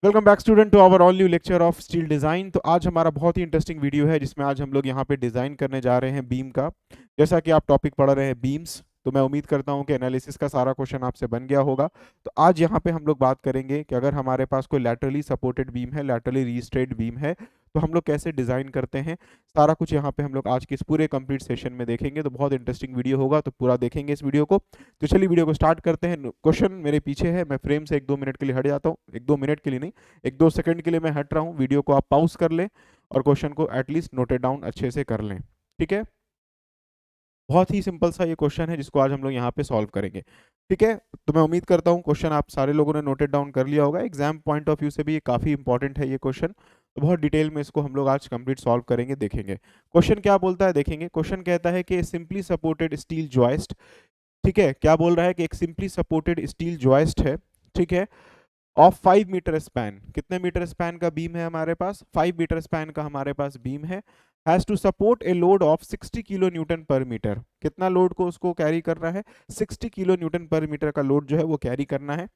Welcome back student to our all new lecture of steel design. तो आज हमारा बहुत ही इंटरेस्टिंग वीडियो है जिसमें आज हम लोग यहाँ पे डिज़ाइन करने जा रहे हैं बीम का। जैसा कि आप टॉपिक पढ़ रहे हैं बीम्स, तो मैं उम्मीद करता हूँ कि एनालिसिस का सारा क्वेश्चन आपसे बन गया होगा। तो आज यहाँ पे हम लोग बात करेंगे कि अगर हमारे पास कोई लैटरली सपोर्टेड बीम है, लैटरली रीस्ट्रेट बीम है, तो हम लोग कैसे डिज़ाइन करते हैं। सारा कुछ यहाँ पे हम लोग आज के इस पूरे कंप्लीट सेशन में देखेंगे। तो बहुत इंटरेस्टिंग वीडियो होगा, तो पूरा देखेंगे इस वीडियो को। तो चलिए वीडियो को स्टार्ट करते हैं। क्वेश्चन मेरे पीछे है, मैं फ्रेम से 1-2 मिनट के लिए हट जाता हूँ। 1-2 मिनट के लिए नहीं, 1-2 सेकंड के लिए मैं हट रहा हूँ। वीडियो को आप पॉज कर लें और क्वेश्चन को एटलीस्ट नोटेड डाउन अच्छे से कर लें। ठीक है, बहुत ही सिंपल सा ये क्वेश्चन है जिसको आज हम लोग यहाँ पे सॉल्व करेंगे। ठीक है, तो मैं उम्मीद करता हूँ क्वेश्चन आप सारे लोगों ने नोटेड डाउन कर लिया होगा। एग्जाम पॉइंट ऑफ व्यू से भी ये काफ़ी इंपॉर्टेंट है ये क्वेश्चन। तो बहुत डिटेल में इसको हम लोग आज कंप्लीट सॉल्व करेंगे, देखेंगे क्वेश्चन क्या बोलता है। देखेंगे क्वेश्चन कहता है कि सिंपली सपोर्टेड स्टील जॉइस्ट, ठीक है, क्या बोल रहा है कि एक सिंपली सपोर्टेड स्टील जॉइस्ट है, ठीक है, ऑफ 5 मीटर स्पैन। कितने मीटर स्पैन का बीम है हमारे पास? 5 मीटर स्पैन का हमारे पास बीम है। Has to support a load of 60 kilo newton per meter. कितना लोड को उसको कैरी करना है? 60 किलो न्यूटन पर मीटर का लोड जो है वो कैरी करना है,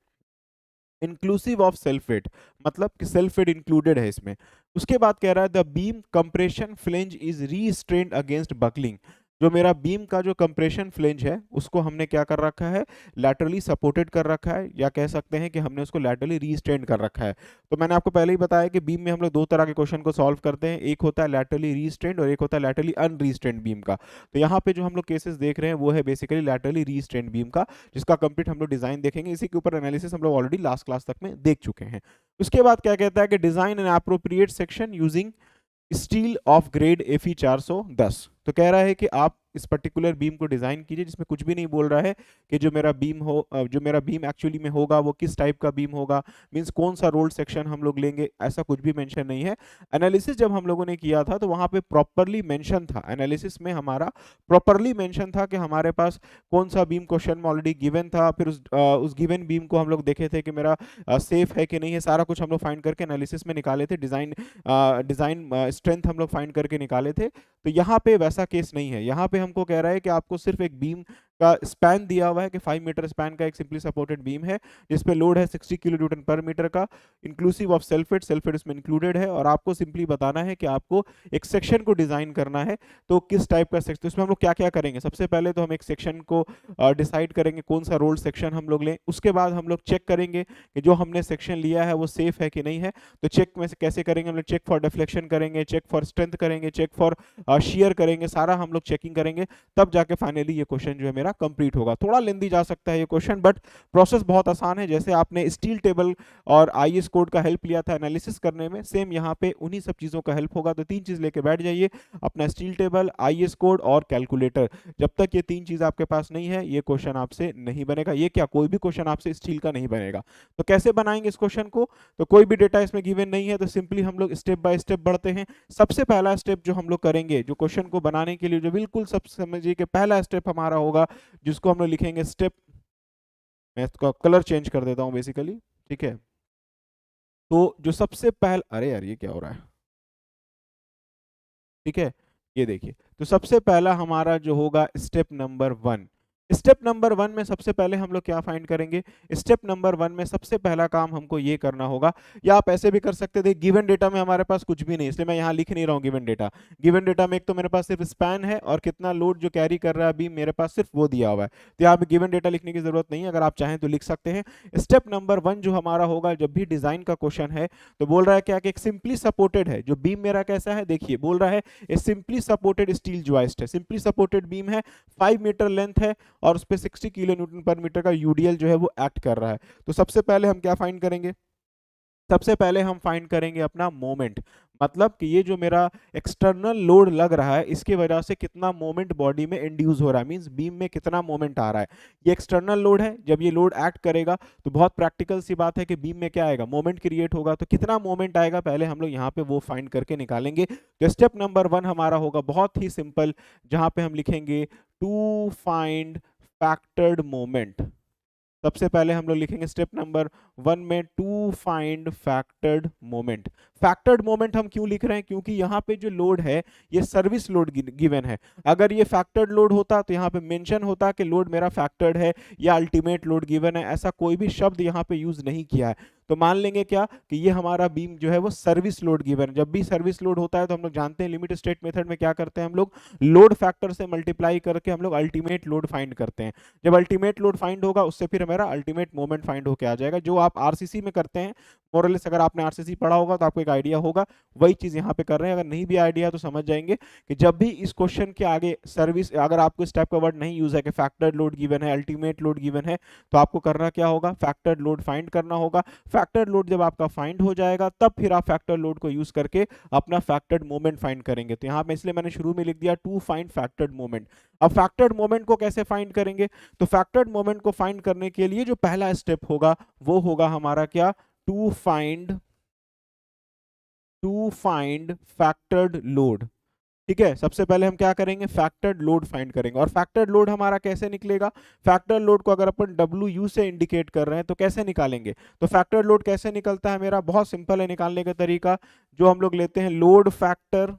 इंक्लूसिव ऑफ सेल्फ वेट, मतलब कि सेल्फ वेट इंक्लूडेड है इसमें। उसके बाद कह रहा है the beam compression flange is restrained against buckling. जो मेरा बीम का जो कंप्रेशन फ्लेंज है उसको हमने क्या कर रखा है? लैटरली सपोर्टेड कर रखा है, या कह सकते हैं कि हमने उसको लैटरली रीस्ट्रेन्ड कर रखा है। तो मैंने आपको पहले ही बताया कि बीम में हम लोग दो तरह के क्वेश्चन को सॉल्व करते हैं, एक होता है लैटरली रीस्ट्रेन्ड और एक होता है लैटरली अनरीस्ट्रेन्ड बीम का। तो यहाँ पे जो हम लोग केसेस देख रहे हैं वो है बेसिकली लैटरली रीस्ट्रेन्ड बीम का, जिसका कंप्लीट हम लोग डिजाइन देखेंगे। इसी के ऊपर एनालिसिस हम लोग ऑलरेडी लास्ट क्लास तक में देख चुके हैं। उसके बाद क्या कहता है कि design N appropriate section using steel of grade Fe 410। तो कह रहा है कि आप इस पर्टिकुलर बीम को डिजाइन कीजिए, जिसमें कुछ भी नहीं बोल रहा है कि जो मेरा बीम हो, जो मेरा बीम एक्चुअली में होगा वो किस टाइप का बीम होगा, मींस कौन सा रोल्ड सेक्शन हम लोग लेंगे, ऐसा कुछ भी मेंशन नहीं है। एनालिसिस जब हम लोगों ने किया था तो वहां पे प्रॉपरली मेंशन था, एनालिसिस में हमारा प्रॉपरली मेंशन था कि हमारे पास कौन सा बीम क्वेश्चन में ऑलरेडी गिवन था। फिर उस गिवन बीम को हम लोग देखे थे कि मेरा सेफ है कि नहीं है, सारा कुछ हम लोग फाइंड करके एनालिसिस में निकाले थे। डिजाइन स्ट्रेंथ हम लोग फाइंड करके निकाले थे। तो यहाँ पे वैसा केस नहीं है। यहाँ पे हमको कह रहा है कि आपको सिर्फ एक बीम का स्पैन दिया हुआ है कि 5 मीटर स्पैन का एक सिंपली सपोर्टेड बीम है जिसपे लोड है 60 किलो न्यूटन पर मीटर का, इंक्लूसिव ऑफ सेल्फेट, सेल्फेट इसमें इंक्लूडेड है। और आपको सिंपली बताना है कि आपको एक सेक्शन को डिजाइन करना है, तो किस टाइप का सेक्शन। तो इसमें हम लोग क्या क्या करेंगे? सबसे पहले तो हम एक सेक्शन को डिसाइड करेंगे कौन सा रोल्ड सेक्शन हम लोग लें। उसके बाद हम लोग चेक करेंगे कि जो हमने सेक्शन लिया है वो सेफ है कि नहीं है। तो चेक में से कैसे करेंगे? हम लोग चेक फॉर डिफ्लेक्शन करेंगे, चेक फॉर स्ट्रेंथ करेंगे, चेक फॉर शेयर करेंगे, सारा हम लोग चेकिंग करेंगे, तब जाके फाइनली ये क्वेश्चन जो है मेरा कंप्लीट होगा। थोड़ा लेंदी जा सकता है ये क्वेश्चन, बट प्रोसेस बहुत आसान है। जैसे आपने स्टील टेबल और आईएस कोड का हेल्प लिया था एनालिसिस करने में, सेम यहाँ पे उन्हीं सब चीजों का हेल्प होगा। तो 3 चीज लेके बैठ जाइए, अपना स्टील टेबल, आईएस कोड और कैलकुलेटर। जब तक ये 3 चीज आपके पास नहीं है ये क्वेश्चन आपसे नहीं बनेगा। ये क्या, कोई भी क्वेश्चन आपसे स्टील का नहीं बनेगा। तो कैसे बनाएंगे इस क्वेश्चन को? तो कोई भी डेटा इसमें गिवन नहीं है, तो सिंपली हम लोग स्टेप बाय स्टेप बढ़ते हैं। सबसे पहला स्टेप जो हम लोग करेंगे, जो क्वेश्चन को बनाने के लिए जो बिल्कुल सब समझिए कि पहला स्टेप हमारा होगा, जिसको हम लोग लिखेंगे स्टेप, मैं इसका कलर चेंज कर देता हूं बेसिकली, ठीक है। तो जो सबसे पहला, अरे यार ये क्या हो रहा है, ठीक है, ये देखिए। तो सबसे पहला हमारा जो होगा स्टेप नंबर 1। स्टेप नंबर 1 में सबसे पहले हम लोग क्या फाइंड करेंगे? स्टेप नंबर 1 में सबसे पहला काम हमको ये करना होगा, या आप ऐसे भी कर सकते थे, गिवन डेटा में हमारे पास कुछ भी नहीं, इसलिए मैं यहाँ लिख नहीं रहा हूँ गिवन डेटा। गिवन डेटा में एक तो मेरे पास सिर्फ स्पैन है और कितना लोड जो कैरी कर रहा है अभी मेरे पास सिर्फ वो दिया हुआ है। तो यहाँ पे गिवन डेटा लिखने की जरूरत नहीं है, अगर आप चाहें तो लिख सकते हैं। स्टेप नंबर 1 जो हमारा होगा, जब भी डिजाइन का क्वेश्चन है, तो बोल रहा है क्या कि एक सिंपली सपोर्टेड है। जो बीम मेरा कैसा है देखिए, बोल रहा है ए सिंपली सपोर्टेड स्टील जॉइस्ट है, सिंपली सपोर्टेड बीम है, 5 मीटर लेंथ है और उस पर 60 किलो न्यूटन पर मीटर का यूडीएल जो है वो एक्ट कर रहा है। तो सबसे पहले हम क्या फाइंड करेंगे? सबसे पहले हम फाइंड करेंगे अपना मोमेंट, मतलब कि ये जो मेरा एक्सटर्नल लोड लग रहा है इसकी वजह से कितना मोमेंट बॉडी में इंड्यूस हो रहा है, मींस बीम में कितना मोमेंट आ रहा है। ये एक्सटर्नल लोड है, जब ये लोड एक्ट करेगा तो बहुत प्रैक्टिकल सी बात है कि बीम में क्या आएगा, मोमेंट क्रिएट होगा। तो कितना मोमेंट आएगा पहले हम लोग यहाँ पे वो फाइंड करके निकालेंगे। तो स्टेप नंबर 1 हमारा होगा बहुत ही सिंपल, जहां पे हम लिखेंगे टू फाइंड फैक्टर्ड मोमेंट। सबसे पहले हम लोग लिखेंगे स्टेप नंबर 1 में to find factored moment. Factored moment हम क्यों लिख रहे हैं? क्योंकि यहाँ पे जो लोड है ये सर्विस लोड गिवन है। अगर ये फैक्टर्ड लोड होता तो यहाँ पे मेंशन होता कि लोड मेरा फैक्टर्ड है या अल्टीमेट लोड गिवन है, ऐसा कोई भी शब्द यहाँ पे यूज नहीं किया है। तो मान लेंगे क्या कि ये हमारा बीम जो है वो सर्विस लोड गिवन है। जब भी सर्विस लोड होता है तो हम लोग जानते हैं लिमिट स्टेट मेथड में क्या करते हैं, हम लोग लोड फैक्टर से मल्टीप्लाई करके हम लोग अल्टीमेट लोड फाइंड करते हैं। जब अल्टीमेट लोड फाइंड होगा उससे फिर हमारा अल्टीमेट मोमेंट फाइंड होके आ जाएगा, जो आप आरसीसी में करते हैं मोरलेस। अगर आपने आरसीसी पढ़ा होगा तो आपको एक आइडिया होगा, वही चीज यहाँ पे कर रहे हैं। अगर नहीं भी आइडिया तो समझ जाएंगे कि जब भी इस क्वेश्चन के आगे सर्विस, अगर आपको इस टाइप का वर्ड नहीं यूज है कि फैक्टर्ड लोड गिवन है, अल्टीमेट लोड गिवन है, तो आपको करना क्या होगा, फैक्टर्ड लोड फाइंड करना होगा। फैक्टर्ड लोड जब आपका फाइंड हो जाएगा तब फिर आप फैक्टर्ड लोड को यूज करके अपना फैक्टर्ड मोमेंट फाइंड करेंगे। तो यहाँ पे इसलिए मैंने शुरू में लिख दिया टू फाइंड फैक्टर्ड मोमेंट। अब फैक्टर्ड मोमेंट को कैसे फाइंड करेंगे, तो फैक्टर्ड मोमेंट को फाइंड करने के लिए जो पहला स्टेप होगा वो होगा हमारा क्या, टू फाइंड फैक्टर्ड लोड। ठीक है, सबसे पहले हम क्या करेंगे, फैक्टर्ड लोड फाइंड करेंगे। और फैक्टर्ड लोड हमारा कैसे निकलेगा, फैक्टर्ड लोड को अगर अपन डब्ल्यू से इंडिकेट कर रहे हैं तो कैसे निकालेंगे, तो फैक्टर्ड लोड कैसे निकलता है मेरा, बहुत सिंपल है निकालने का तरीका। जो हम लोग लेते हैं लोड फैक्टर,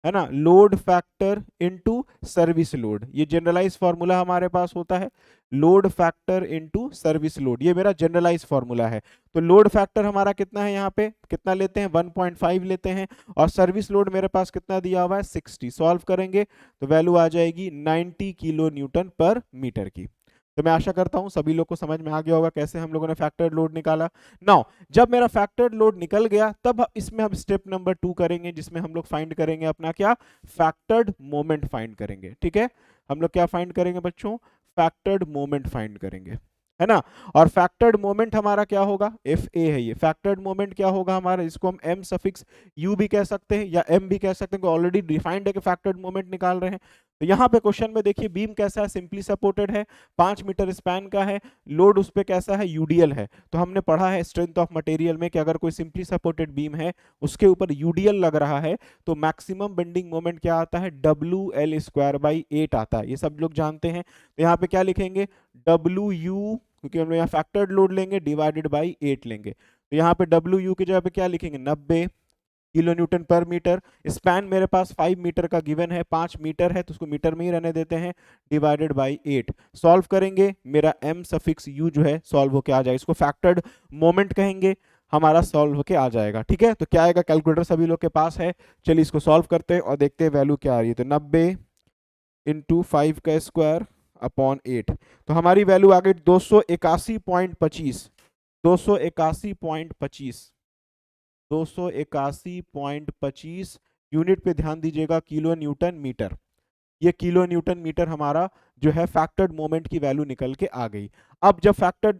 है ना, load factor into service load, ये जनरलाइज फॉर्मूला हमारे पास होता है। Load factor into service load, ये मेरा जनरलाइज फॉर्मूला है। तो लोड फैक्टर हमारा कितना है, यहाँ पे कितना लेते हैं, 1.5 लेते हैं। और सर्विस लोड मेरे पास कितना दिया हुआ है, 60। सॉल्व करेंगे तो वैल्यू आ जाएगी 90 किलो न्यूटन पर मीटर की। तो मैं आशा करता हूं सभी लोग को समझ में आ गया होगा कैसे हम लोगों ने फैक्टर्ड लोड निकाला। नाउ जब मेरा फैक्टर्ड लोड निकल गया तब इसमें हम स्टेप नंबर 2 करेंगे, जिसमें हम लोग फाइंड करेंगे अपना क्या, फैक्टर्ड मोमेंट फाइंड करेंगे। ठीक है, हम लोग क्या फाइंड करेंगे बच्चों, फैक्टर्ड मोमेंट फाइंड करेंगे, है ना। और फैक्टर्ड मोमेंट हमारा क्या होगा, एफ ए है ये। फैक्टर्ड मोमेंट क्या होगा हमारा, इसको हम एम सफिक्स यू भी कह सकते हैं या एम भी कह सकते हैं, ऑलरेडी डिफाइंड है कि फैक्टर्ड मोमेंट निकाल रहे हैं। तो यहाँ पे क्वेश्चन में देखिए बीम कैसा है, सिंपली सपोर्टेड है, 5 मीटर स्पैन का है, लोड उस पे कैसा है, यूडीएल है। तो हमने पढ़ा है स्ट्रेंथ ऑफ मटेरियल में कि अगर कोई सिंपली सपोर्टेड बीम है उसके ऊपर यूडीएल लग रहा है तो मैक्सिमम बेंडिंग मोमेंट क्या आता है, WL²/8 आता है, ये सब लोग जानते हैं। तो यहाँ पे क्या लिखेंगे, WU, क्योंकि हम लोग यहाँ फैक्टर्ड लोड लेंगे, डिवाइडेड बाई 8 लेंगे। तो यहाँ पे WU की जगह पे क्या लिखेंगे, 90 kilo newton per metre. Span मेरे पास 5 मीटर का गिवन है, 5 मीटर है तो उसको मीटर में ही रहने देते हैं, डिवाइडेड बाई 8। सॉल्व करेंगे, मेरा m सफिक्स u जो है सॉल्व होके आ जाएगा, इसको फैक्टर्ड मोमेंट कहेंगे, हमारा सॉल्व होके आ जाएगा। ठीक है, तो क्या आएगा, कैलकुलेटर सभी लोग के पास है, चलिए इसको सॉल्व करते हैं और देखते हैं वैल्यू क्या आ रही है। तो 90 इंटू 5 का स्क्वायर अपॉन 8, तो हमारी वैल्यू आ गई 281.25, 281.25, 281.25 यूनिट पे ध्यान दीजिएगा, किलो न्यूटन मीटर। ये किलो न्यूटन मीटर हमारा जो है फैक्टर्ड मोमेंट की वैल्यू निकल के आ गई। अब जब फैक्टर्ड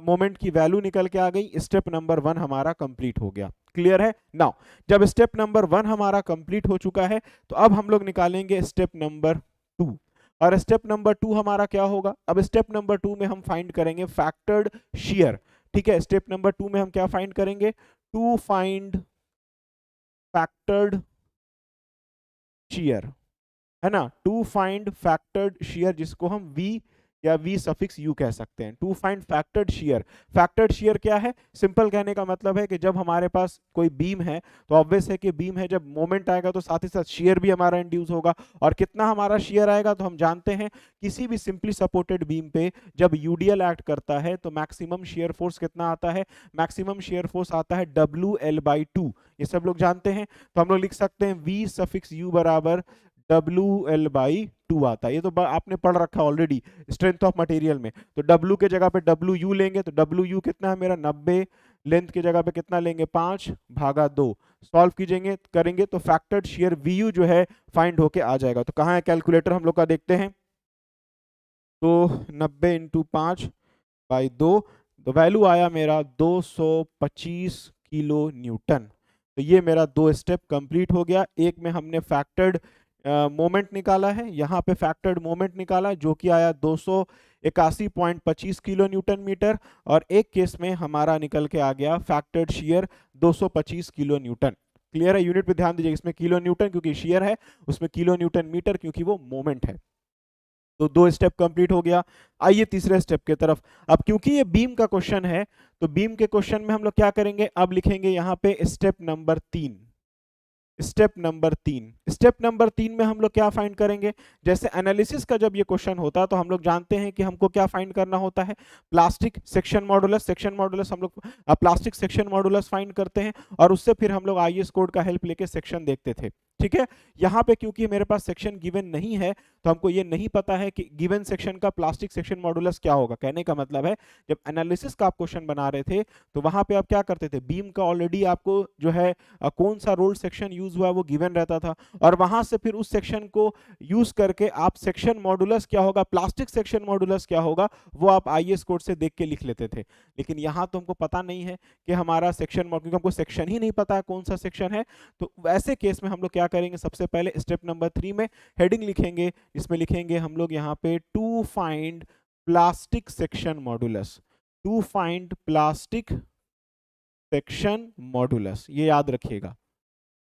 मोमेंट की वैल्यू निकल के आ गई, स्टेप नंबर 1 हमारा कंप्लीट हो गया। क्लियर है। नाउ जब स्टेप नंबर 1 हमारा कंप्लीट हो चुका है तो अब हम लोग निकालेंगे स्टेप नंबर 2। और स्टेप नंबर 2 हमारा क्या होगा, अब स्टेप नंबर 2 में हम फाइंड करेंगे फैक्टर्ड शियर। ठीक है, स्टेप नंबर 2 में हम क्या फाइंड करेंगे, टू फाइंड फैक्टर्ड शियर, है ना, टू फाइंड फैक्टर्ड शियर, जिसको हम V या V सफिक्स U कह सकते हैं। To find factored shear, factored shear क्या है, सिंपल कहने का मतलब है कि जब हमारे पास कोई बीम है तो ऑब्वियस है कि बीम है, जब मोमेंट आएगा तो साथ ही साथ शियर भी हमारा इंड्यूस होगा। और कितना हमारा शियर आएगा, तो हम जानते हैं किसी भी सिंपली सपोर्टेड बीम पे जब यूडीएल एक्ट करता है तो मैक्सिमम शियर फोर्स कितना आता है, मैक्सिमम शियर फोर्स आता है WL/2, ये सब लोग जानते हैं। तो हम लोग लिख सकते हैं V सफिक्स U बराबर WL/2 आता है, ये तो आपने पढ़ रखा ऑलरेडी स्ट्रेंथ ऑफ मटेरियल में। तो W के जगह पे WU लेंगे, तो WU कितना है मेरा 90, लेंथ की जगह पे कितना लेंगे 5/2। सॉल्व कीजिएंगे करेंगे तो फैक्टर्ड शियर VU जो है फाइंड होके आ जाएगा। तो कहाँ है कैलकुलेटर हम लोग का, देखते हैं। तो 90 इंटू 5/2, तो वैल्यू आया मेरा 225 किलो न्यूटन। तो ये मेरा 2 स्टेप कंप्लीट हो गया। एक में हमने फैक्टर्ड मोमेंट निकाला है, यहाँ पे फैक्टर्ड मोमेंट निकाला जो कि आया 281.25 किलो न्यूटन मीटर, और एक केस में हमारा निकल के आ गया factored shear 225 kilo Newton. Clear है, यूनिट पे ध्यान दीजिए, इसमें किलो न्यूटन क्योंकि शियर है, उसमें किलो न्यूटन मीटर क्योंकि वो मोमेंट है। तो 2 स्टेप कंप्लीट हो गया। आइए तीसरे स्टेप की तरफ। अब क्योंकि ये बीम का क्वेश्चन है तो बीम के क्वेश्चन में हम लोग क्या करेंगे, अब लिखेंगे यहाँ पे स्टेप नंबर 3। स्टेप नंबर 3 में हम लोग क्या फाइंड करेंगे? जैसे एनालिसिस का जब ये क्वेश्चन होता है तो हम लोग जानते हैं कि हमको क्या फाइंड करना होता है, plastic section modulus. Section modulus हम लोग प्लास्टिक सेक्शन मॉडुलस फाइंड करते हैं और उससे फिर हम लोग आईएस कोड का हेल्प लेके सेक्शन देखते थे। ठीक है, यहाँ पे क्योंकि मेरे पास सेक्शन गिवन नहीं है तो हमको ये नहीं पता है कि गिवन सेक्शन का प्लास्टिक सेक्शन मॉडुलस क्या होगा। कहने का मतलब है जब एनालिसिस का आप क्वेश्चन बना रहे थे तो वहां पे आप क्या करते थे, बीम का ऑलरेडी आपको जो है कौन सा रोल्ड सेक्शन यूज हुआ है वो गिवन रहता था और वहां से फिर उस सेक्शन को यूज करके आप सेक्शन मॉडुलस क्या होगा, प्लास्टिक सेक्शन मॉडुलस क्या होगा, वो आप आईएस कोड से देख के लिख लेते थे। लेकिन यहाँ तो हमको पता नहीं है कि हमारा सेक्शन, क्योंकि हमको सेक्शन ही नहीं पता है कौन सा सेक्शन है। तो वैसे केस में हम लोग क्या करेंगे, सबसे पहले स्टेप नंबर 3 में हेडिंग लिखेंगे, इसमें लिखेंगे हम लोग यहाँ पे to find plastic section modulus, to find plastic section modulus, ये याद रखिएगा।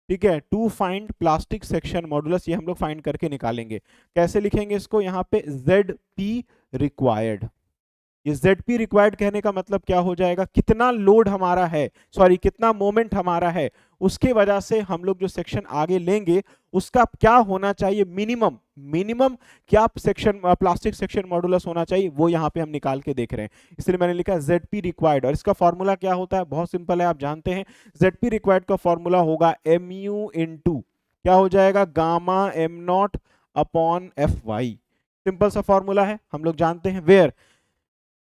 ठीक है, to find plastic section modulus, ये हम लोग फाइंड करके निकालेंगे। कैसे लिखेंगे इसको, यहाँ पे ZP रिक्वायर्ड। ये ZP रिक्वायर्ड कहने का मतलब क्या हो जाएगा, कितना लोड हमारा है, सॉरी कितना मोमेंट हमारा है, उसके वजह से हम लोग जो सेक्शन आगे लेंगे उसका क्या होना चाहिए, मिनिमम मिनिमम क्या सेक्शन प्लास्टिक सेक्शन मॉडुलस होना चाहिए, वो यहाँ पे हम निकाल के देख रहे हैं। इसलिए मैंने लिखा ZP रिक्वायर्ड और इसका फॉर्मूला क्या होता है, बहुत सिंपल है, आप जानते हैं। ZP रिक्वायर्ड का फॉर्मूला होगा mu इंटू क्या हो जाएगा, gamma m0 upon FY। Simple सा फॉर्मूला है, हम लोग जानते हैं। वेयर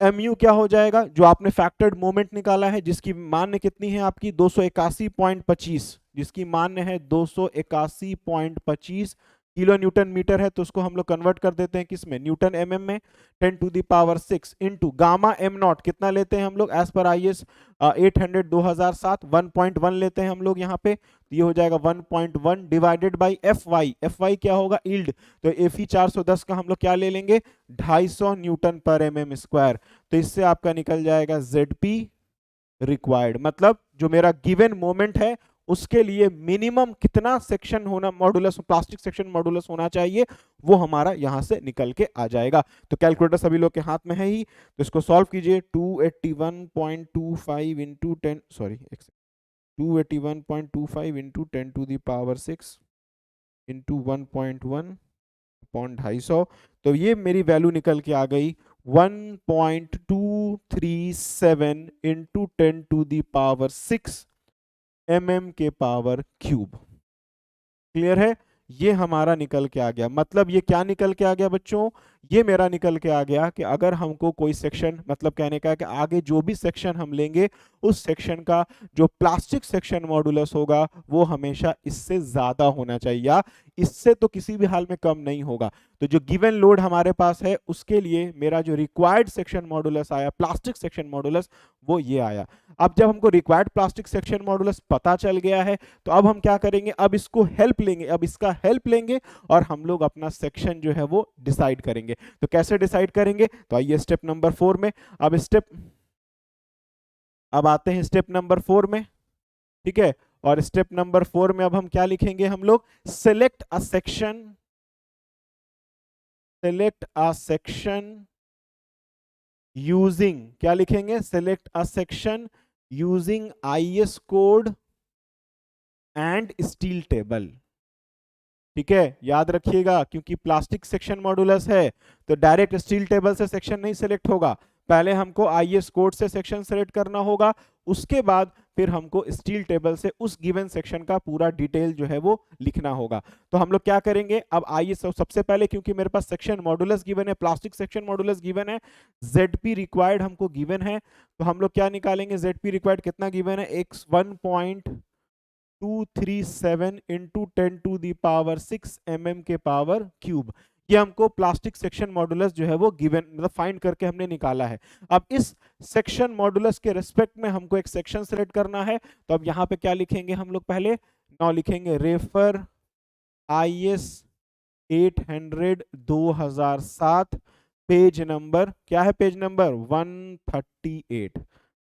mu क्या हो जाएगा, जो आपने फैक्टर्ड मोमेंट निकाला है जिसकी मान्य कितनी है आपकी 281.25, जिसकी मान्य है 281.25 किलो न्यूटन मीटर है, तो उसको हम लोग कन्वर्ट कर देते हैं किस में, न्यूटन mm में, 10 to the power 6 into gamma m0 कितना लेते हैं हम लोग एज पर IS 800 2007 1.1 लेते हैं हम लोग यहाँ पे, तो ये हो जाएगा 1.1 डिवाइडेड बाई FY क्या होगा, यील्ड, तो Fe 410 का हम लोग क्या ले लेंगे 250 न्यूटन पर mm स्क्वायर। तो इससे आपका निकल जाएगा ZP रिक्वायर्ड, मतलब जो मेरा गिवन मोमेंट है उसके लिए मिनिमम कितना सेक्शन होना, मॉडुलस प्लास्टिक सेक्शन मॉडुलस होना चाहिए, वो हमारा यहां से निकल के आ जाएगा। तो कैलकुलेटर सभी लोग के हाथ में है ही, तो इसको सॉल्व कीजिए। 281.25 into 10, sorry 281.25 into 10 to the power 6 into 1.1 upon 250, तो ये मेरी वैल्यू निकल के आ गई 1.237 into 10 to the power 6 mm के पावर क्यूब। क्लियर है, ये हमारा निकल के आ गया। मतलब ये क्या निकल के आ गया बच्चों, ये मेरा निकल के आ गया कि अगर हमको कोई सेक्शन, मतलब कहने का है कि आगे जो भी सेक्शन हम लेंगे उस सेक्शन का जो प्लास्टिक सेक्शन मॉडुलस होगा वो हमेशा इससे ज्यादा होना चाहिए या इससे तो किसी भी हाल में कम नहीं होगा। तो जो गिवन लोड हमारे पास है उसके लिए मेरा जो रिक्वायर्ड सेक्शन मॉडुलस आया, प्लास्टिक सेक्शन मॉडुलस, वो ये आया। अब जब हमको रिक्वायर्ड प्लास्टिक सेक्शन मॉडुलस पता चल गया है तो अब हम क्या करेंगे, अब इसको हेल्प लेंगे, अब इसका हेल्प लेंगे और हम लोग अपना सेक्शन जो है वो डिसाइड करेंगे। तो कैसे डिसाइड करेंगे, तो आइए स्टेप नंबर 4 में। अब आते हैं स्टेप नंबर 4 में। ठीक है, और स्टेप नंबर 4 में अब हम क्या लिखेंगे, हम लोग सेलेक्ट अ सेक्शन यूजिंग, क्या लिखेंगे, select a section using IS code and steel table. ठीक है, याद रखिएगा क्योंकि प्लास्टिक सेक्शन मॉडुलस है तो डायरेक्ट स्टील टेबल से सेक्शन नहीं सिलेक्ट होगा, पहले हमको IS कोड से सेक्शन सेलेक्ट करना होगा, उसके बाद फिर हमको स्टील टेबल से उस गिवन सेक्शन का पूरा डिटेल जो है वो लिखना होगा। तो हम लोग क्या करेंगे, अब आइए सबसे पहले, क्योंकि मेरे पास सेक्शन मॉडुलस गिवन है, प्लास्टिक सेक्शन मॉडुलस गिवन है, ZP रिक्वायर्ड हमको गिवन है, तो हम लोग क्या निकालेंगे, ZP रिक्वायर्ड कितना गिवन है, 1.237 into 10 to the power 6 mm के पावर क्यूब। ये हमको प्लास्टिक सेक्शन मॉडुलस जो है वो गिवन, मतलब फाइंड करके हमने निकाला है। अब इस सेक्शन मॉडुलस के रिस्पेक्ट में हमको एक सेक्शन सेलेक्ट करना है, तो अब यहाँ पे क्या लिखेंगे हम लोग, पहले नाउ लिखेंगे रेफर IS 800 2007 पेज नंबर, क्या है पेज नंबर 138।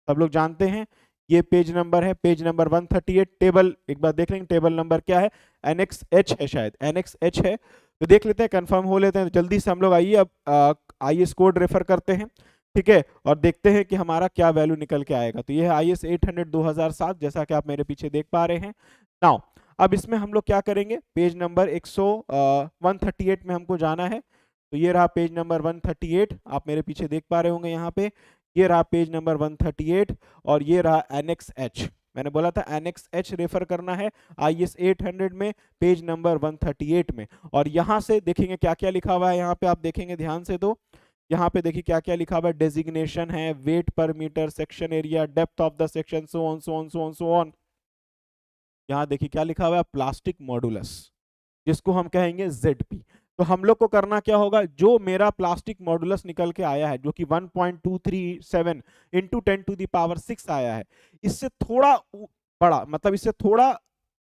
सब लोग जानते हैं ये पेज नंबर है, पेज नंबर 138। टेबल एक बार देख लेंगे, टेबल नंबर क्या है, एनेक्स H है, शायद एनेक्स H है, तो देख लेते हैं, कंफर्म हो लेते हैं। तो जल्दी से हम लोग आइए अब IS कोड रेफर करते हैं। ठीक है, और देखते हैं कि हमारा क्या वैल्यू निकल के आएगा। तो ये है IS 800 2007, जैसा कि आप मेरे पीछे देख पा रहे हैं। नाउ अब इसमें हम लोग क्या करेंगे, पेज नंबर 138 में हमको जाना है। तो ये रहा पेज नंबर 138, आप मेरे पीछे देख पा रहे होंगे यहाँ पे। ये रहा पेज नंबर 138 और ये रहा एनेक्स एच। मैंने बोला था एनेक्स एच रेफर करना है IS 800 में, पेज नंबर 138 में। और यहाँ से देखेंगे क्या क्या लिखा हुआ है, यहाँ पे आप देखेंगे ध्यान से। तो यहाँ पे देखिए क्या क्या लिखा हुआ है, डेजिग्नेशन है, weight per meter, section area, depth of the section, so on so on so on so on. यहाँ देखिए क्या लिखा हुआ है, प्लास्टिक मॉडुलस, जिसको हम कहेंगे ZP। तो हम लोग को करना क्या होगा, जो मेरा प्लास्टिक मॉडुलस निकल के आया है जो कि 1.237 इंटू 10⁶ आया है, इससे थोड़ा बड़ा, मतलब इससे थोड़ा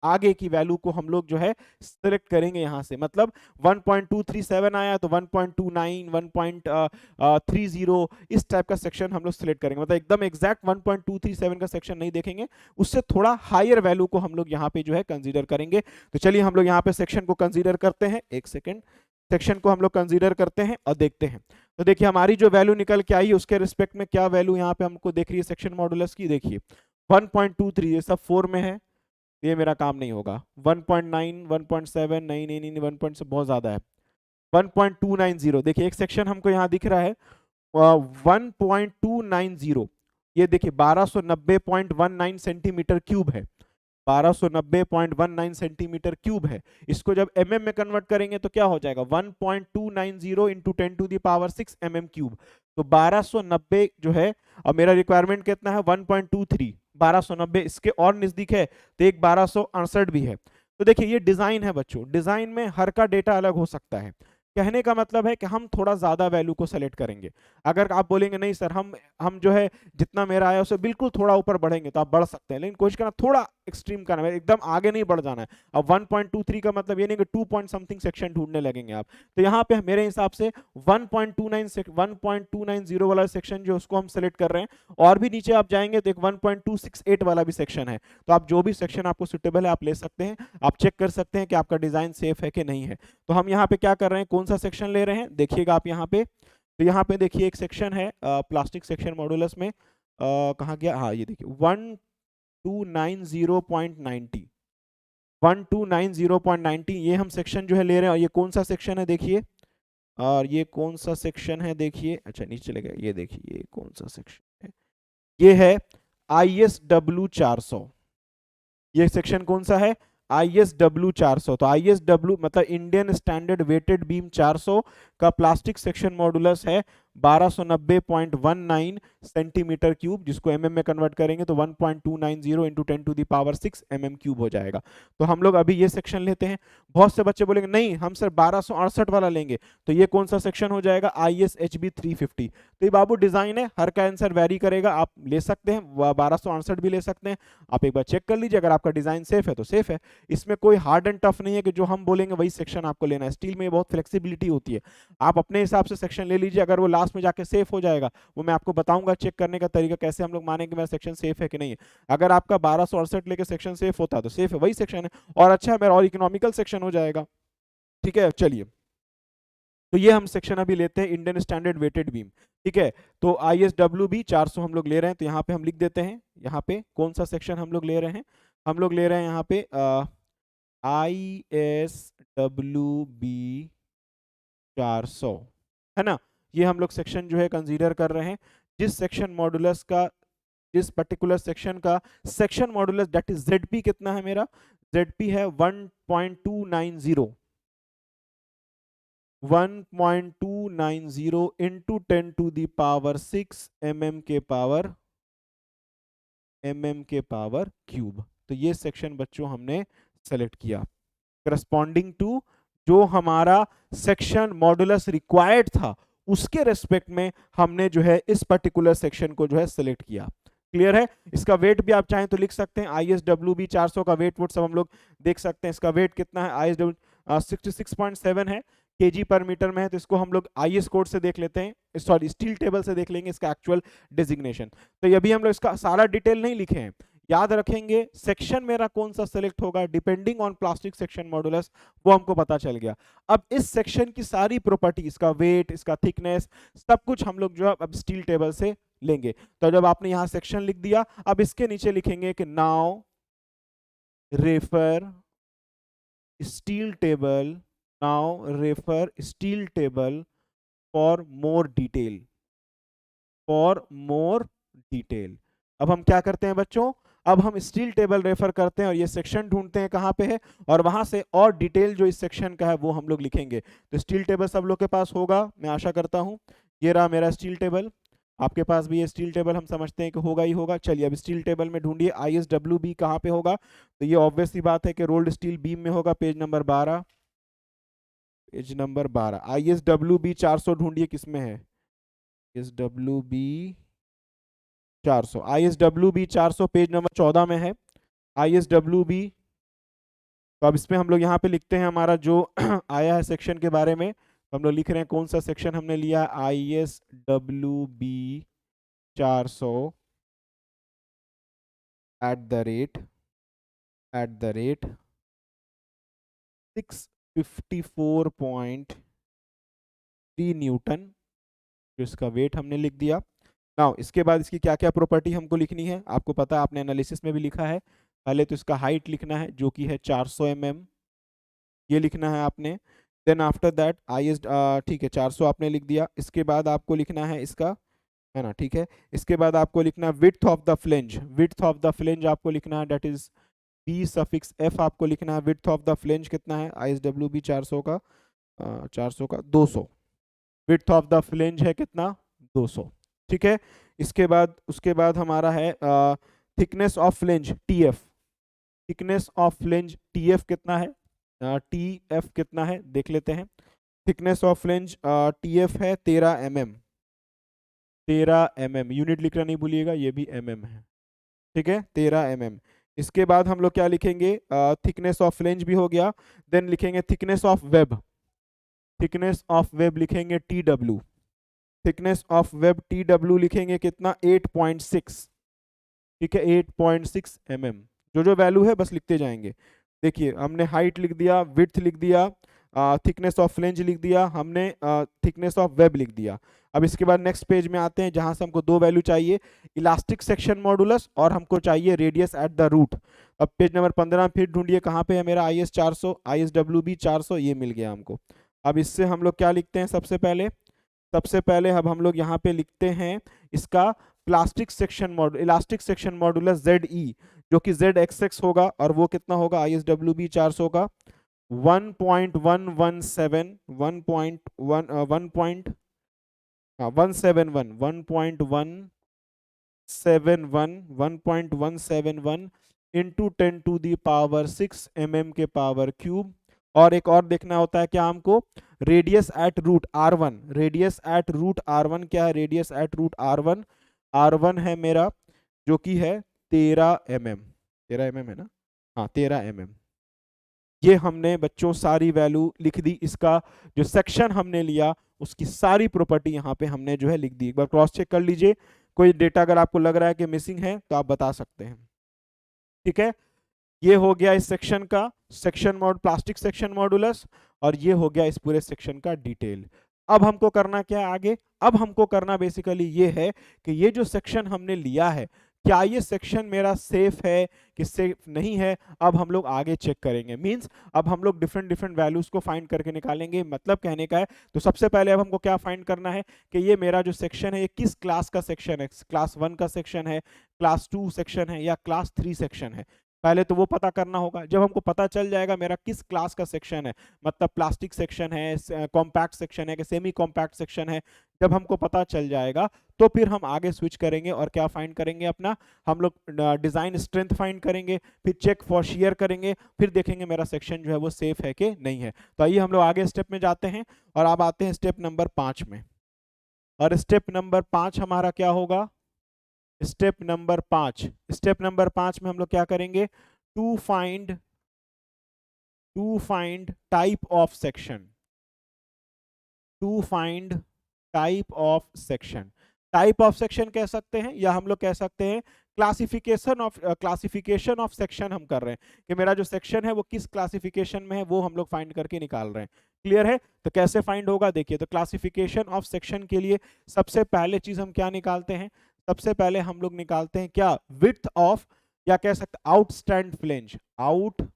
आगे की वैल्यू को हम लोग जो है सिलेक्ट करेंगे यहाँ से। मतलब 1.237 आया तो 1.29, 1.30 इस टाइप का सेक्शन हम लोग सिलेक्ट करेंगे। मतलब एकदम एग्जैक्ट 1.237 का सेक्शन नहीं देखेंगे, उससे थोड़ा हायर वैल्यू को हम लोग यहाँ पे जो है कंसीडर करेंगे। तो चलिए हम लोग यहाँ पे सेक्शन को कंसीडर करते हैं। एक सेकेंड, सेक्शन को हम लोग कंसीडर करते हैं और देखते हैं। तो देखिए हमारी जो वैल्यू निकल के आई है उसके रिस्पेक्ट में क्या वैल्यू यहाँ पे हमको देख रही है सेक्शन मॉडुलस की। देखिए 1.23, ये सब 4 में है, ये मेरा काम नहीं होगा। 1.9, 1.7, नहीं नहीं नहीं, 1 से बहुत ज्यादा है। 1.290, देखिए एक सेक्शन हमको यहाँ दिख रहा है 1.290, ये देखिए 1290.19 सेंटीमीटर क्यूब है, 1290.19 सेंटीमीटर क्यूब है। इसको जब mm में कन्वर्ट करेंगे तो क्या हो जाएगा, 1.290 इंटू 10⁶ mm क्यूब। तो 1290 जो है, और मेरा रिक्वायरमेंट कितना है 1.23, 1290 इसके और नजदीक है तो एक 1268 भी है। तो देखिए ये डिजाइन है बच्चों, डिजाइन में हर का डेटा अलग हो सकता है। कहने का मतलब है कि हम थोड़ा ज्यादा वैल्यू को सेलेक्ट करेंगे। अगर आप बोलेंगे नहीं सर हम जो है जितना मेरा आया उससे बिल्कुल थोड़ा ऊपर बढ़ेंगे, तो आप बढ़ सकते हैं, लेकिन कोशिश करना थोड़ा एक्सट्रीम करना है, एकदम आगे नहीं बढ़ जाना है। अब 1.23 का मतलब ये नहीं कि 2 पॉइंट समथिंग सेक्शन ढूंढने लगेंगे आप। तो यहाँ पे मेरे हिसाब से 1.290 वाला सेक्शन जो उसको हम सेलेक्ट कर रहे हैं, और भी नीचे आप जाएंगे तो एक 1.268 वाला भी सेक्शन है। तो आप जो भी सेक्शन आपको सुटेबल है आप ले सकते हैं, आप चेक कर सकते हैं कि आपका डिजाइन सेफ है कि नहीं है। तो हम यहाँ पे क्या कर रहे हैं, कौन सा सेक्शन ले रहे हैं देखिएगा आप यहाँ पे। तो यहाँ पे देखिए एक सेक्शन है प्लास्टिक सेक्शन मॉडुलस में, कहाँ गया, हाँ ये देखिए 1290.90, 1290.90 ये हम सेक्शन जो है ले रहे हैं। और ये कौन सा सेक्शन है देखिए, और ये कौन सा सेक्शन है देखिए, अच्छा नीचे चले गए, ये देखिए ये कौन सा सेक्शन है, ये है ISW 400। ये सेक्शन कौन सा है, ISW 400। तो ISW मतलब इंडियन स्टैंडर्ड वेटेड बीम 400 का प्लास्टिक सेक्शन मॉडुलस है 1290.19 सेंटीमीटर क्यूब, जिसको mm में कन्वर्ट करेंगे तो 1.290 इंटू 10⁶ mm क्यूब हो जाएगा। तो हम लोग अभी ये सेक्शन लेते हैं। बहुत से बच्चे बोलेंगे नहीं हम सर 1268 वाला लेंगे, तो ये कौन सा सेक्शन हो जाएगा, ISHB 350। तो ये बाबू डिजाइन है, हर का आंसर वेरी करेगा, आप ले सकते हैं 1268 भी ले सकते हैं। आप एक बार चेक कर लीजिए, अगर आपका डिजाइन सेफ है तो सेफ है। इसमें कोई हार्ड एंड टफ नहीं है कि जो हम बोलेंगे वही सेक्शन आपको लेना है। स्टील में बहुत फ्लेक्सिबिलिटी होती है, आप अपने हिसाब से सेक्शन ले लीजिए। अगर वो लास्ट में जाके सेफ हो जाएगा, वो मैं आपको बताऊंगा चेक करने का तरीका, कैसे हम लोग मानेंगे मेरा सेक्शन सेफ है कि नहीं है। अगर आपका 1268 लेके सेक्शन सेफ होता है तो सेफ है, वही सेक्शन है, और अच्छा है मेरा और इकोनॉमिकल सेक्शन हो जाएगा। ठीक है चलिए, तो ये हम सेक्शन अभी लेते हैं इंडियन स्टैंडर्ड वेटेड बीम। ठीक है, तो ISWB 400 हम लोग ले रहे हैं, तो यहाँ पे हम लिख देते हैं, यहाँ पे कौन सा सेक्शन हम लोग ले रहे हैं, हम लोग ले रहे हैं यहाँ पे ISWB 400, है ना। ये हम लोग सेक्शन जो है कंसीडर कर रहे हैं। जिस सेक्शन मॉडुलस का, जिस पर्टिकुलर सेक्शन का section modulus that is ZP कितना है मेरा, ZP है 1.290, 1.290 इंटू 10⁶ mm के पावर क्यूब। तो ये सेक्शन बच्चों हमने सेलेक्ट किया करस्पॉन्डिंग टू जो हमारा सेक्शन मॉडुलस रिक्वायर्ड था, उसके रेस्पेक्ट में हमने जो है इस पर्टिकुलर सेक्शन को जो है सेलेक्ट किया। क्लियर है। इसका वेट भी आप चाहें तो लिख सकते हैं, ISWB 400 का वेट सब हम लोग देख सकते हैं। इसका वेट कितना है, ISW 66.7 है, kg पर मीटर में है। तो इसको हम लोग IS कोड से देख लेते हैं, सॉरी स्टील टेबल से देख लेंगे इसका एक्चुअल डिजिग्नेशन। तो ये भी हम लोग इसका सारा डिटेल नहीं लिखे हैं, याद रखेंगे सेक्शन मेरा कौन सा सेलेक्ट होगा depending on plastic section modulus, वो हमको पता चल गया। अब इस सेक्शन की सारी प्रॉपर्टी, इसका वेट, इसका थिकनेस, सब कुछ हम लोग जो है अब स्टील टेबल से लेंगे। तो जब आपने यहां सेक्शन लिख दिया, अब इसके नीचे लिखेंगे कि now refer steel table, now refer steel table for more detail, for more detail. अब हम क्या करते हैं बच्चों, अब हम स्टील टेबल रेफर करते हैं और ये सेक्शन ढूंढते हैं कहाँ पे है, और वहां से और डिटेल जो इस सेक्शन का है वो हम लोग लिखेंगे। तो स्टील टेबल सब लोग के पास होगा, मैं आशा करता हूँ। ये रहा मेरा स्टील टेबल, आपके पास भी ये स्टील टेबल हम समझते हैं कि होगा ही होगा। चलिए अब स्टील टेबल में ढूंढिए ISWB कहाँ पे होगा। तो ये ऑब्वियस सी बात है कि रोल्ड स्टील बीम में होगा, page number 12, page number 12। ISWB 400 ढूंढिए किसमें है, ISWB 400, ISWB 400 पेज नंबर 14 में है ISWB। तो अब इसमें हम लोग यहाँ पे लिखते हैं हमारा जो आया है सेक्शन के बारे में, तो हम लोग लिख रहे हैं कौन सा सेक्शन हमने लिया, ISWB 400 at the rate 654.3 Newton, जो इसका वेट हमने लिख दिया। नाउ इसके बाद इसकी क्या क्या प्रॉपर्टी हमको लिखनी है, आपको पता है, आपने एनालिसिस में भी लिखा है। पहले तो इसका हाइट लिखना है जो कि है 400 mm, ये लिखना है आपने। देन आफ्टर दैट ठीक है 400 आपने लिख दिया। इसके बाद आपको लिखना है इसका, है ना, ठीक है। इसके बाद आपको लिखना है width of the flange, width of the flange आपको लिखना है, that is B suffix F आपको लिखना है। विड्थ ऑफ द फ्लेंज कितना है ISWB 400 का, 400 का 200, विड्थ ऑफ द फ्लेंज है कितना, 200, ठीक है। इसके बाद उसके बाद हमारा है thickness of flange TF, thickness of flange TF कितना है, TF कितना है देख लेते हैं। थिकनेस ऑफ फ्लेंज TF है 13 mm, 13 mm, यूनिट लिखना नहीं भूलिएगा, ये भी mm है, ठीक है, 13 mm। इसके बाद हम लोग क्या लिखेंगे, थिकनेस ऑफ फ्लेंज भी हो गया। देन लिखेंगे thickness of web, thickness of web लिखेंगे TW, thickness of web TW लिखेंगे कितना, 8.6, ठीक है, 8.6 mm। जो जो वैल्यू है बस लिखते जाएंगे। देखिए हमने हाइट लिख दिया, विड्थ लिख दिया, थिकनेस ऑफ फ्लेंज लिख दिया, हमने थिकनेस ऑफ वेब लिख दिया। अब इसके बाद नेक्स्ट पेज में आते हैं जहां से हमको दो वैल्यू चाहिए, इलास्टिक सेक्शन मॉडुलस और हमको चाहिए रेडियस एट द रूट। अब पेज नंबर 15 फिर ढूंढिए कहाँ पे है मेरा ISWB 400, ये मिल गया हमको। अब इससे हम लोग क्या लिखते हैं, सबसे पहले अब हम लोग यहाँ पे लिखते हैं इसका plastic section modulus, elastic section modulus ZE, जो कि ZXX होगा, और वो कितना होगा ISWB 400 का 1.117, 1.171 into 10 to the power 6 mm के पावर क्यूब। और एक और देखना होता है क्या हमको, radius at root R1, radius at root R1 क्या है, रेडियस एट रूट R1 है मेरा जो कि है 13 mm, 13 mm है ना, हाँ 13 mm। ये हमने बच्चों सारी वैल्यू लिख दी, इसका जो सेक्शन हमने लिया उसकी सारी प्रॉपर्टी यहाँ पे हमने जो है लिख दी। एक बार क्रॉस चेक कर लीजिए, कोई डेटा अगर आपको लग रहा है कि मिसिंग है तो आप बता सकते हैं, ठीक है। ये हो गया इस सेक्शन का section mod, plastic section modulus, और ये हो गया इस पूरे सेक्शन का डिटेल। अब हमको करना क्या है आगे, अब हमको करना बेसिकली ये है कि ये जो सेक्शन हमने लिया है, क्या ये सेक्शन मेरा सेफ है कि सेफ नहीं है, अब हम लोग आगे चेक करेंगे। मींस अब हम लोग डिफरेंट डिफरेंट वैल्यूज को फाइंड करके निकालेंगे, मतलब कहने का है। तो सबसे पहले अब हमको क्या फाइंड करना है कि ये मेरा जो सेक्शन है ये किस क्लास का सेक्शन है, क्लास 1 का सेक्शन है, क्लास 2 सेक्शन है, या क्लास 3 सेक्शन है। पहले तो वो पता करना होगा। जब हमको पता चल जाएगा मेरा किस क्लास का सेक्शन है, मतलब प्लास्टिक सेक्शन है, कॉम्पैक्ट सेक्शन है कि सेमी कॉम्पैक्ट सेक्शन है, जब हमको पता चल जाएगा तो फिर हम आगे स्विच करेंगे और क्या फाइंड करेंगे, अपना हम लोग डिजाइन स्ट्रेंथ फाइंड करेंगे, फिर चेक फॉर शेयर करेंगे, फिर देखेंगे मेरा सेक्शन जो है वो सेफ है कि नहीं है। तो आइए हम लोग आगे स्टेप में जाते हैं और अब आते हैं स्टेप नंबर 5 में। और स्टेप नंबर 5 हमारा क्या होगा, स्टेप नंबर 5 में हम लोग क्या करेंगे, to find type of section, to find type of section. Type of section कह सकते हैं या हम लोग कह सकते हैं क्लासिफिकेशन ऑफ सेक्शन हम कर रहे हैं कि मेरा जो सेक्शन है वो किस क्लासिफिकेशन में है, वो हम लोग फाइंड करके निकाल रहे हैं। क्लियर है? तो कैसे फाइंड होगा देखिए, तो क्लासिफिकेशन ऑफ सेक्शन के लिए सबसे पहले चीज हम क्या निकालते हैं, सबसे पहले हम लोग निकालते हैं क्या, विड्थ ऑफ, या कह सकते outstand flange, outstand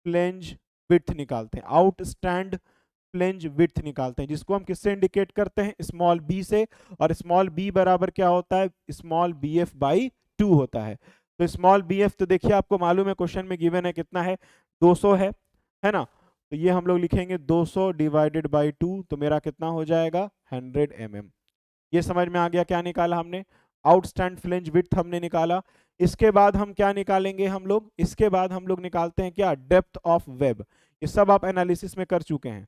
flange width निकालते हैं, आउटस्टैंड फ्लेंज विड्थ निकालते हैं, जिसको हम किससे इंडिकेट करते हैं, स्मॉल बी से। और स्मॉल बी बराबर क्या होता है, स्मॉल बी एफ बाई 2 होता है। तो स्मॉल बी एफ तो देखिए आपको मालूम है, क्वेश्चन में गिवन है कितना है, 200 है ना। तो ये हम लोग लिखेंगे 200 डिवाइडेड बाई 2, तो मेरा कितना हो जाएगा 100 mm। ये समझ में आ गया क्या निकाला हमने, आउटस्टैंड फ्लेंज विड्थ हमने निकाला। इसके बाद हम क्या निकालेंगे हम लोग, इसके बाद हम लोग निकालते हैं क्या, डेप्थ ऑफ वेब। ये सब आप एनालिसिस में कर चुके हैं।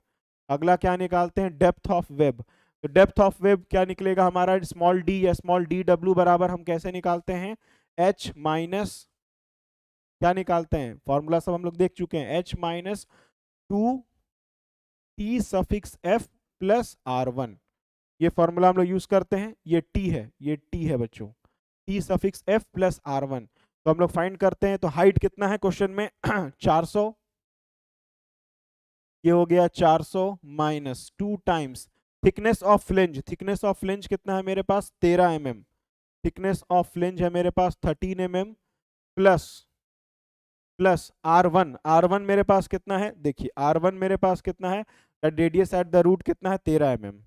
अगला क्या निकालते हैं, डेप्थ ऑफ वेब। तो डेप्थ ऑफ वेब क्या निकलेगा हमारा, स्मॉल डी या स्मॉल डी डब्ल्यू बराबर हम कैसे निकालते हैं, एच माइनस, क्या निकालते हैं, फॉर्मूला सब हम लोग देख चुके हैं, H minus 2 T suffix F plus R1। ये फॉर्मूला हम लोग यूज करते हैं, ये टी है, ये टी है बच्चों, T suffix F plus R1। तो हम लोग फाइंड करते हैं, तो हाइट कितना है क्वेश्चन में 400, ये हो गया 400 minus 2 times thickness of flange, thickness of flange कितना है मेरे पास 13 mm, थिकनेस ऑफ फ्लेंज है मेरे पास 13 mm, plus plus R1, R1 मेरे पास कितना है, देखिए R1 मेरे पास कितना है, रेडियस एट द रूट कितना है 13 mm।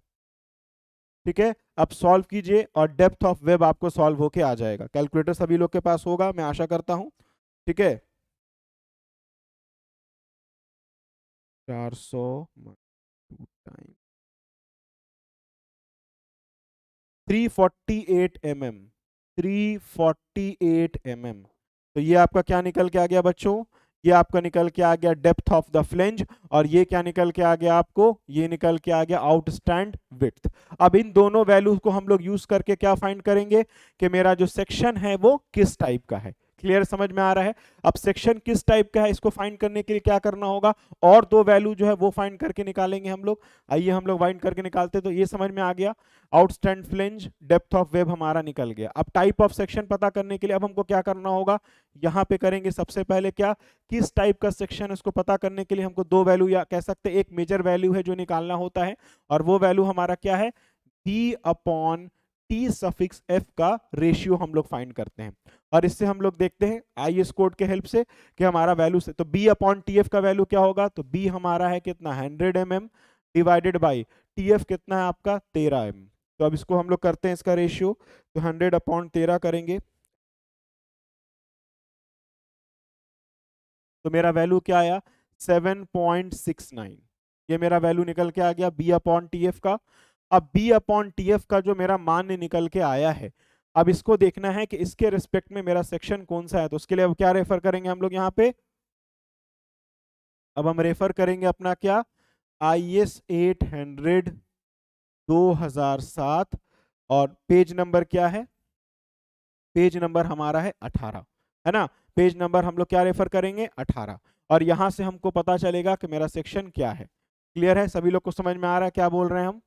ठीक है, अब सॉल्व कीजिए और डेप्थ ऑफ वेब आपको सॉल्व होके आ जाएगा। कैलकुलेटर सभी लोग के पास होगा, मैं आशा करता हूं। ठीक है, 400 टाइम 348 mm, 348 mm। तो ये आपका क्या निकल के आ गया बच्चों, ये आपका निकल के आ गया डेप्थ ऑफ द फ्लेंज, और ये क्या निकल के आ गया आपको, ये निकल के आ गया आउटस्टैंड विड्थ। अब इन दोनों वैल्यूज को हम लोग यूज करके क्या फाइंड करेंगे कि मेरा जो सेक्शन है वो किस टाइप का है। क्लियर समझ में आ रहा है? अब सेक्शन किस टाइप का है इसको फाइंड करने के लिए क्या करना होगा, और दो वैल्यू जो है वो फाइंड करके निकालेंगे हम लोग। आइए हम लोग फाइंड करके निकालते, तो ये समझ में आ गया, outstand flange depth of web हमारा निकल गया। अब टाइप ऑफ सेक्शन पता करने के लिए अब हमको क्या करना होगा, यहाँ पे करेंगे सबसे पहले क्या, किस टाइप का सेक्शन है उसको पता करने के लिए हमको दो वैल्यू, या कह सकते हैं एक मेजर वैल्यू है जो निकालना होता है, और वो वैल्यू हमारा क्या है, B upon T suffix F का रेशियो हम लोग फाइंड करते हैं। और इससे हम लोग देखते हैं आईएस कोड के हेल्प से कि हमारा वैल्यू से, तो बी अपॉन टी एफ का वैल्यू क्या होगा, तो बी हमारा है कितना 100 mm divided by T F कितना है आपका 13 mm। तो अब इसको हम लोग करते हैं इसका रेशियो, तो 100 अपॉन 13 करेंगे, तो मेरा वैल्यू क्या आया 7.69। ये मेरा वैल्यू निकल के आ गया बी अपॉन टी एफ का। अब बी अपॉन टी एफ का जो मेरा मान निकल के आया है, अब इसको देखना है कि इसके रिस्पेक्ट में मेरा सेक्शन कौन सा है। तो उसके लिए अब क्या रेफर करेंगे हम लोग यहाँ पे, अब हम रेफर करेंगे अपना क्या, IS 800 2007, और पेज नंबर क्या है, पेज नंबर हमारा है 18, है ना। पेज नंबर हम लोग क्या रेफर करेंगे 18, और यहां से हमको पता चलेगा कि मेरा सेक्शन क्या है। क्लियर है, सभी लोग को समझ में आ रहा है क्या बोल रहे हैं हम,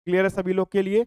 क्लियर है सभी लोग के लिए।